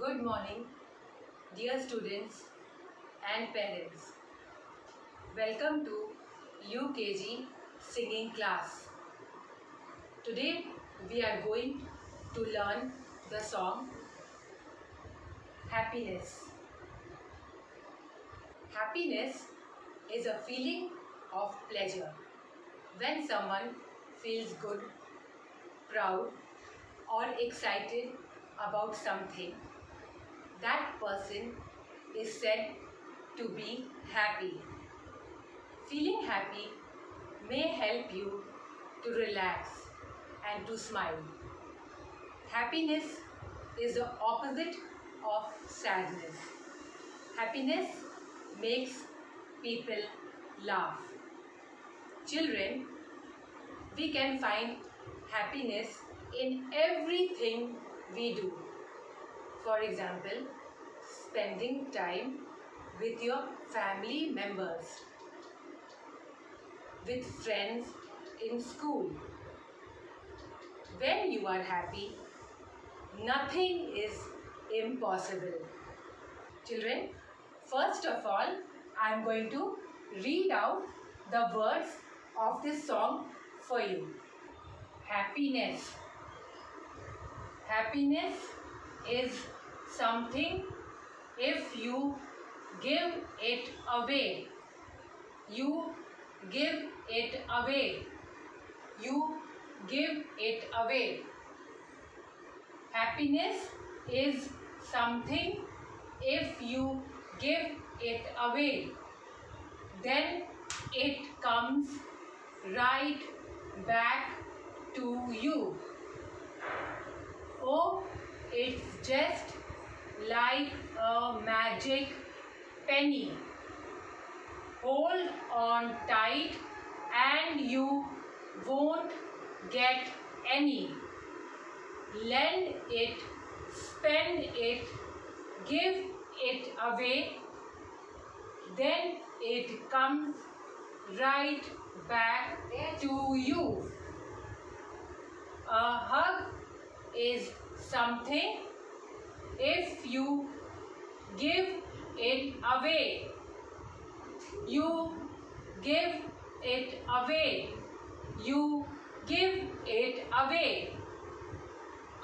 Good morning, dear students and parents. Welcome to UKG singing class. Today we are going to learn the song Happiness. Happiness is a feeling of pleasure when someone feels good, proud, or excited about something. That person is said to be happy. Feeling happy may help you to relax and to smile. Happiness is the opposite of sadness. Happiness makes people laugh. Children, we can find happiness in everything we do. For example, spending time with your family members, with friends in school. When you are happy, nothing is impossible. Children, first of all, I am going to read out the words of this song for you. Happiness. Happiness is something if you give it away. You give it away. You give it away. Happiness is something if you give it away, then it comes right back to you. Oh, it's just like a magic penny. Hold on tight and you won't get any. Lend it, spend it, give it away, then it comes right back to you. A hug is something if you give it away. You give it away. You give it away.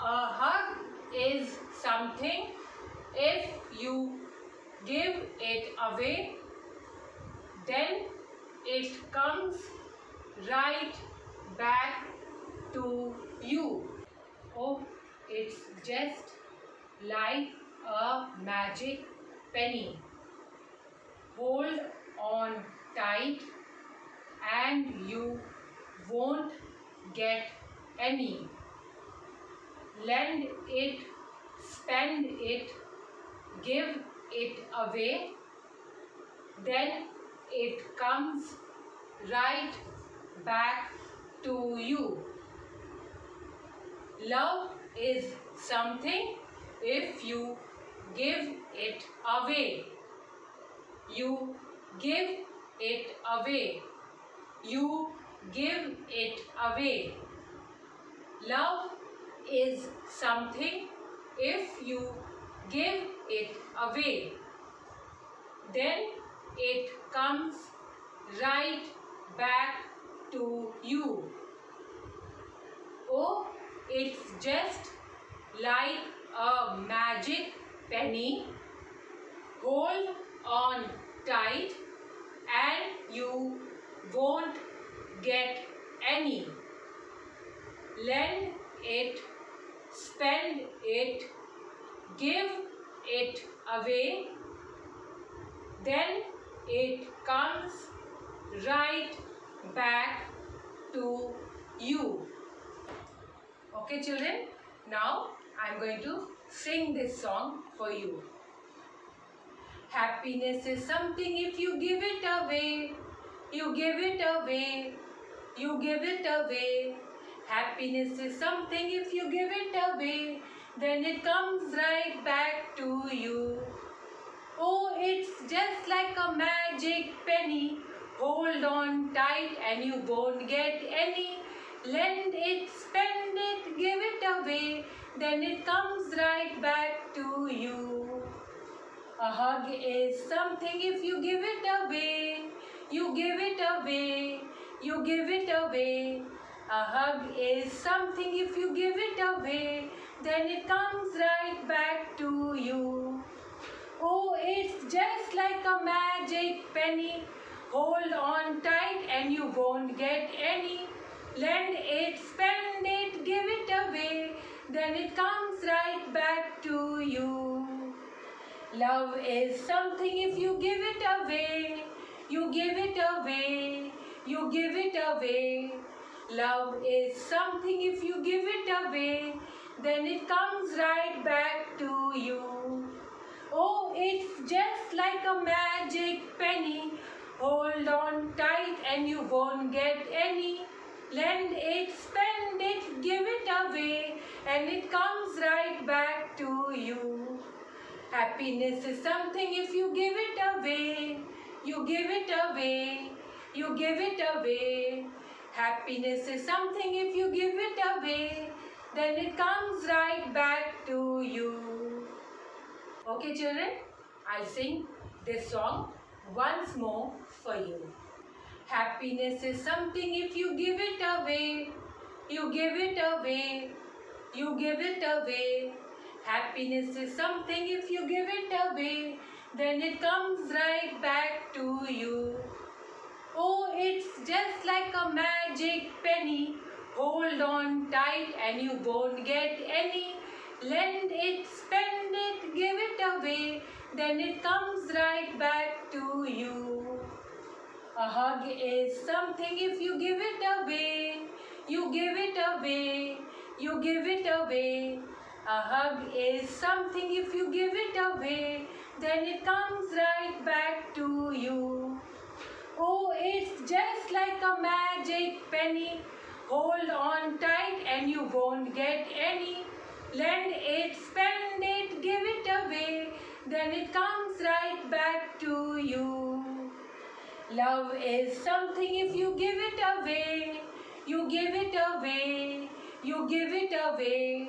A hug is something if you give it away, then it comes right back to you. Oh, it's just like a magic penny. Hold on tight and you won't get any. Lend it, spend it, give it away, then it comes right back to you. Love is something if you give it away. You give it away. You give it away. Love is something if you give it away, then it comes right back to you. Oh, it's just like a magic penny. Hold on tight and you won't get any. Lend it, spend it, give it away, then it comes right back to you. Okay children, now I am going to sing this song for you. Happiness is something if you give it away. You give it away. You give it away. Happiness is something if you give it away, then it comes right back to you. Oh, it's just like a magic penny. Hold on tight and you won't get any. Lend it, spend it, give it away, then it comes right back to you. A hug is something if you give it away. You give it away. You give it away. A hug is something if you give it away, then it comes right back to you. Oh, it's just like a magic penny. Hold on tight and you won't get any. Lend it, spend it, give it away, then it comes right back to you. Love is something if you give it away. You give it away. You give it away. Love is something if you give it away, then it comes right back to you. Oh, it's just like a magic penny. Hold on tight and you won't get any. Lend it, spend it, give it away, and it comes right back to you. Happiness is something if you give it away. You give it away. You give it away. Happiness is something if you give it away, then it comes right back to you. Okay children, I'll sing this song once more for you. Happiness is something if you give it away. You give it away. You give it away. Happiness is something if you give it away, then it comes right back to you. Oh, it's just like a magic penny. Hold on tight and you won't get any. Lend it, spend it, give it away, then it comes right back to you. A hug is something if you give it away. You give it away. You give it away. A hug is something if you give it away, then it comes right back to you. Oh, it's just like a magic penny. Hold on tight and you won't get any. Lend it, spend it, give it away, then it comes right back to you. Love is something if you give it away. You give it away. You give it away.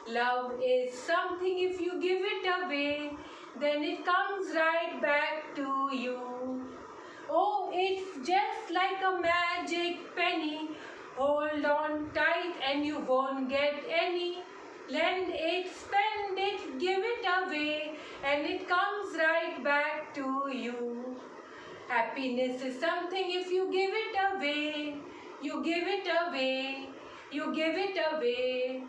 Love is something if you give it away, then it comes right back to you. Oh, it's just like a magic penny. Hold on tight and you won't get any. Lend it, spend it, give it away, and it comes right back to you. Happiness is something if you give it away. You give it away. You give it away.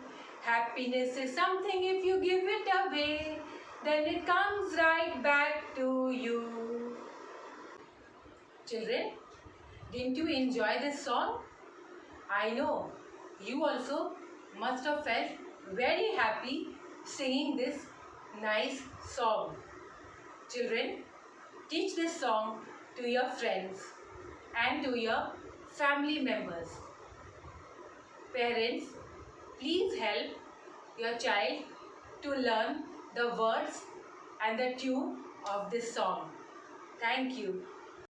Happiness is something if you give it away, then it comes right back to you. Children, didn't you enjoy this song? I know you also must have felt very happy singing this nice song. Children, teach this song to your friends and to your family members. Parents, please help your child to learn the words and the tune of this song. Thank you.